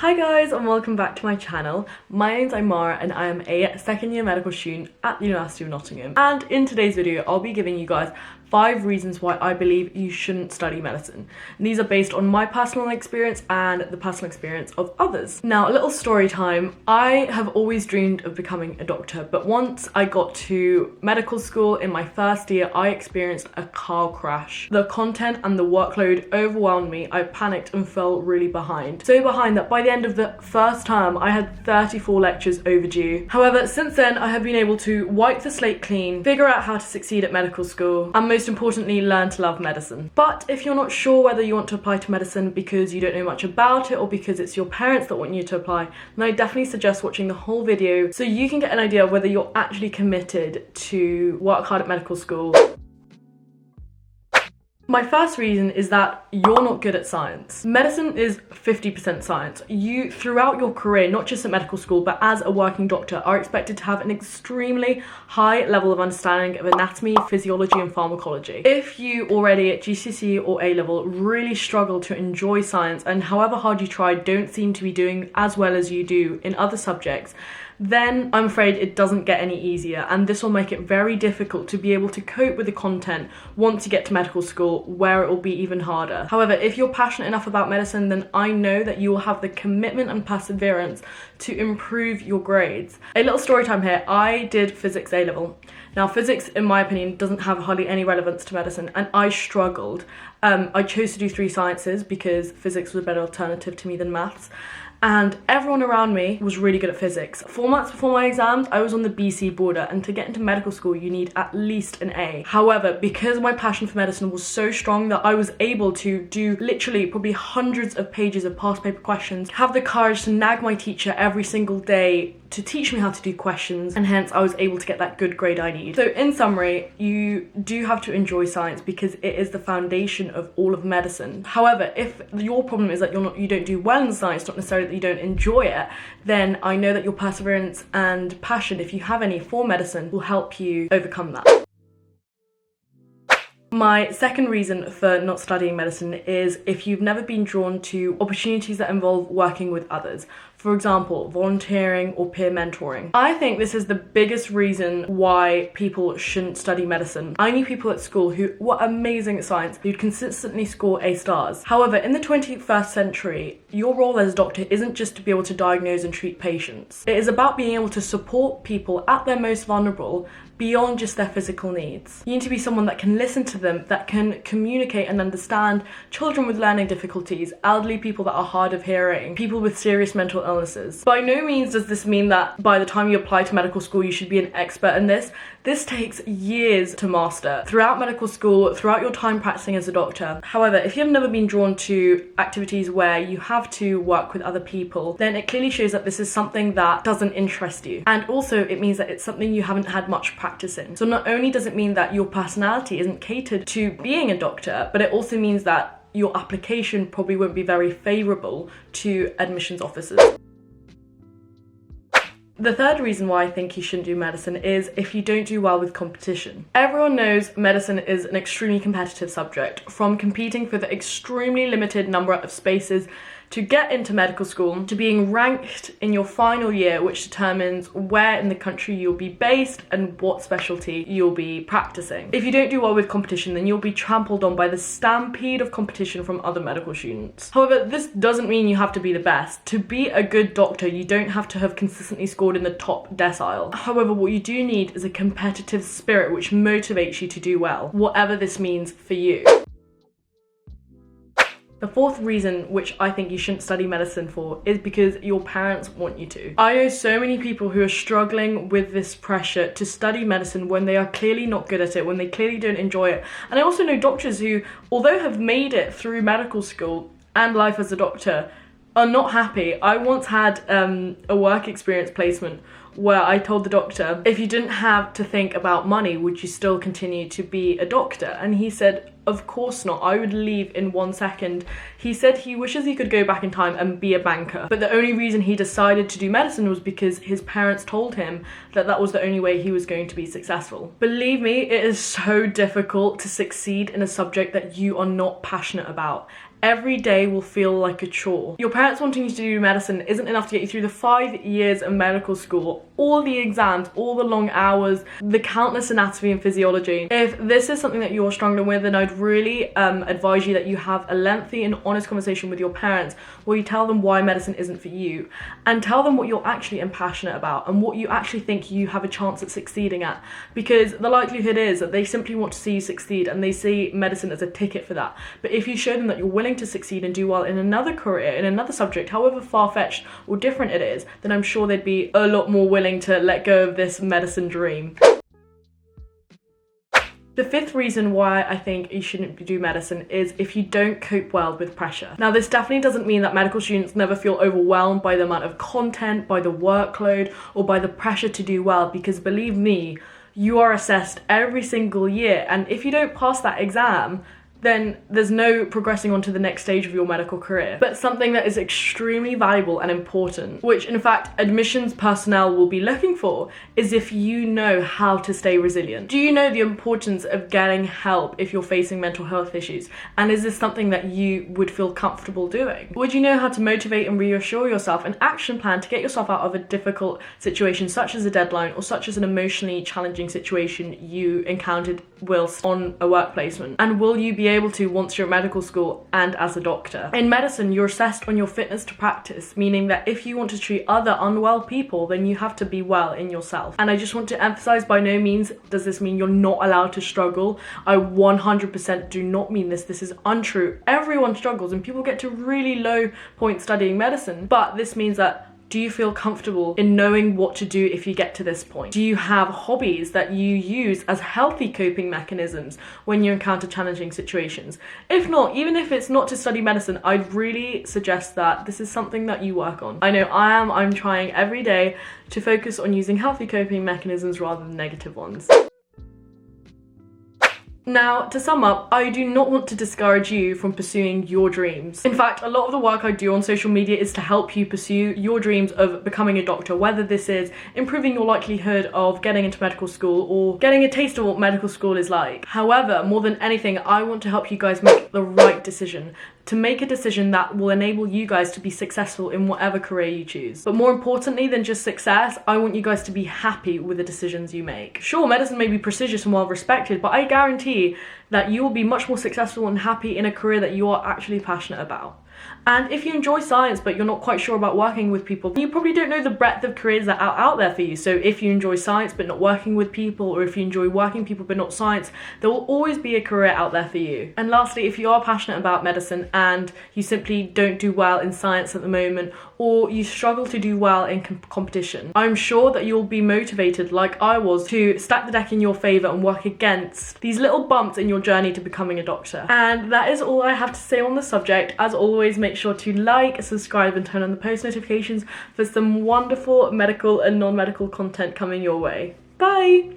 Hi guys and welcome back to my channel. My name's Aymara and I am a second year medical student at the University of Nottingham. And in today's video, I'll be giving you guys 5 reasons why I believe you shouldn't study medicine. And these are based on my personal experience and the personal experience of others. Now, a little story time. I have always dreamed of becoming a doctor, but once I got to medical school in my first year, I experienced a car crash. The content and the workload overwhelmed me. I panicked and fell really behind. So behind that by the end of the first term, I had 34 lectures overdue. However, since then, I have been able to wipe the slate clean, figure out how to succeed at medical school, and most importantly, learn to love medicine. But if you're not sure whether you want to apply to medicine because you don't know much about it or because it's your parents that want you to apply, then I definitely suggest watching the whole video so you can get an idea of whether you're actually committed to work hard at medical school. My first reason is that you're not good at science. Medicine is 50% science. You, throughout your career, not just at medical school, but as a working doctor, are expected to have an extremely high level of understanding of anatomy, physiology, and pharmacology. If you already at GCSE or A-level really struggle to enjoy science, and however hard you try, don't seem to be doing as well as you do in other subjects, then I'm afraid it doesn't get any easier, and this will make it very difficult to be able to cope with the content once you get to medical school, where it will be even harder. However, if you're passionate enough about medicine, then I know that you will have the commitment and perseverance to improve your grades. A little story time here. I did physics A-level. Now, physics, in my opinion, doesn't have hardly any relevance to medicine, and I struggled. I chose to do 3 sciences because physics was a better alternative to me than maths. And everyone around me was really good at physics. 4 months before my exams, I was on the BC border, and to get into medical school, you need at least an A. However, because my passion for medicine was so strong that I was able to do literally probably hundreds of pages of past paper questions, have the courage to nag my teacher every single day to teach me how to do questions, and hence I was able to get that good grade I need. So in summary, you do have to enjoy science because it is the foundation of all of medicine. However, if your problem is that you don't do well in science, not necessarily that you don't enjoy it, then I know that your perseverance and passion, if you have any, for medicine will help you overcome that. My second reason for not studying medicine is if you've never been drawn to opportunities that involve working with others. For example, volunteering or peer mentoring. I think this is the biggest reason why people shouldn't study medicine. I knew people at school who were amazing at science, who'd consistently score A stars. However, in the 21st century, your role as a doctor isn't just to be able to diagnose and treat patients. It is about being able to support people at their most vulnerable beyond just their physical needs. You need to be someone that can listen to them, that can communicate and understand children with learning difficulties, elderly people that are hard of hearing, people with serious mental illnesses. By no means does this mean that by the time you apply to medical school, you should be an expert in this. This takes years to master throughout medical school, throughout your time practicing as a doctor. However, if you have never been drawn to activities where you have to work with other people, then it clearly shows that this is something that doesn't interest you. And also it means that it's something you haven't had much practice in. So not only does it mean that your personality isn't catered to being a doctor, but it also means that your application probably won't be very favourable to admissions officers. The third reason why I think you shouldn't do medicine is if you don't do well with competition. Everyone knows medicine is an extremely competitive subject, from competing for the extremely limited number of spaces to get into medical school, to being ranked in your final year, which determines where in the country you'll be based and what specialty you'll be practicing. If you don't do well with competition, then you'll be trampled on by the stampede of competition from other medical students. However, this doesn't mean you have to be the best. To be a good doctor, you don't have to have consistently scored in the top decile. However, what you do need is a competitive spirit which motivates you to do well, whatever this means for you. The fourth reason which I think you shouldn't study medicine for is because your parents want you to. I know so many people who are struggling with this pressure to study medicine when they are clearly not good at it, when they clearly don't enjoy it. And I also know doctors who, although have made it through medical school and life as a doctor, are not happy. I once had a work experience placement where I told the doctor, if you didn't have to think about money, would you still continue to be a doctor? And he said, of course not, I would leave in 1 second. He said he wishes he could go back in time and be a banker, but the only reason he decided to do medicine was because his parents told him that that was the only way he was going to be successful. Believe me, it is so difficult to succeed in a subject that you are not passionate about. every day will feel like a chore. Your parents wanting you to do medicine isn't enough to get you through the 5 years of medical school, all the exams, all the long hours, the countless anatomy and physiology. If this is something that you're struggling with, then I'd really advise you that you have a lengthy and honest conversation with your parents where you tell them why medicine isn't for you, and tell them what you're actually passionate about and what you actually think you have a chance at succeeding at, because the likelihood is that they simply want to see you succeed and they see medicine as a ticket for that. But if you show them that you're willing to succeed and do well in another career, in another subject, however far-fetched or different it is, then I'm sure they'd be a lot more willing to let go of this medicine dream. The fifth reason why I think you shouldn't do medicine is if you don't cope well with pressure. Now, this definitely doesn't mean that medical students never feel overwhelmed by the amount of content, by the workload, or by the pressure to do well, because believe me, you are assessed every single year, and if you don't pass that exam, then there's no progressing on to the next stage of your medical career. But something that is extremely valuable and important, which in fact admissions personnel will be looking for, is if you know how to stay resilient. Do you know the importance of getting help if you're facing mental health issues? And is this something that you would feel comfortable doing? Would you know how to motivate and reassure yourself, an action plan to get yourself out of a difficult situation such as a deadline or such as an emotionally challenging situation you encountered whilst on a work placement? And will you be able to once you're at medical school and as a doctor? In medicine, you're assessed on your fitness to practice, meaning that if you want to treat other unwell people, then you have to be well in yourself. And I just want to emphasize, by no means does this mean you're not allowed to struggle. I 100% do not mean this. This is untrue. Everyone struggles and people get to really low points studying medicine, but this means that, do you feel comfortable in knowing what to do if you get to this point? Do you have hobbies that you use as healthy coping mechanisms when you encounter challenging situations? If not, even if it's not to study medicine, I'd really suggest that this is something that you work on. I know I'm trying every day to focus on using healthy coping mechanisms rather than negative ones. Now, to sum up, I do not want to discourage you from pursuing your dreams. In fact, a lot of the work I do on social media is to help you pursue your dreams of becoming a doctor, whether this is improving your likelihood of getting into medical school or getting a taste of what medical school is like. However, more than anything, I want to help you guys make the right decision, to make a decision that will enable you guys to be successful in whatever career you choose. But more importantly than just success, I want you guys to be happy with the decisions you make. Sure, medicine may be prestigious and well respected, but I guarantee that you will be much more successful and happy in a career that you are actually passionate about. And if you enjoy science but you're not quite sure about working with people, you probably don't know the breadth of careers that are out there for you. So if you enjoy science but not working with people, or if you enjoy working people but not science, there will always be a career out there for you. And lastly, if you are passionate about medicine and you simply don't do well in science at the moment, or you struggle to do well in competition, I'm sure that you'll be motivated, like I was, to stack the deck in your favour and work against these little bumps in your journey to becoming a doctor. And that is all I have to say on the subject. As always, make sure to like, subscribe and turn on the post notifications for some wonderful medical and non-medical content coming your way. Bye!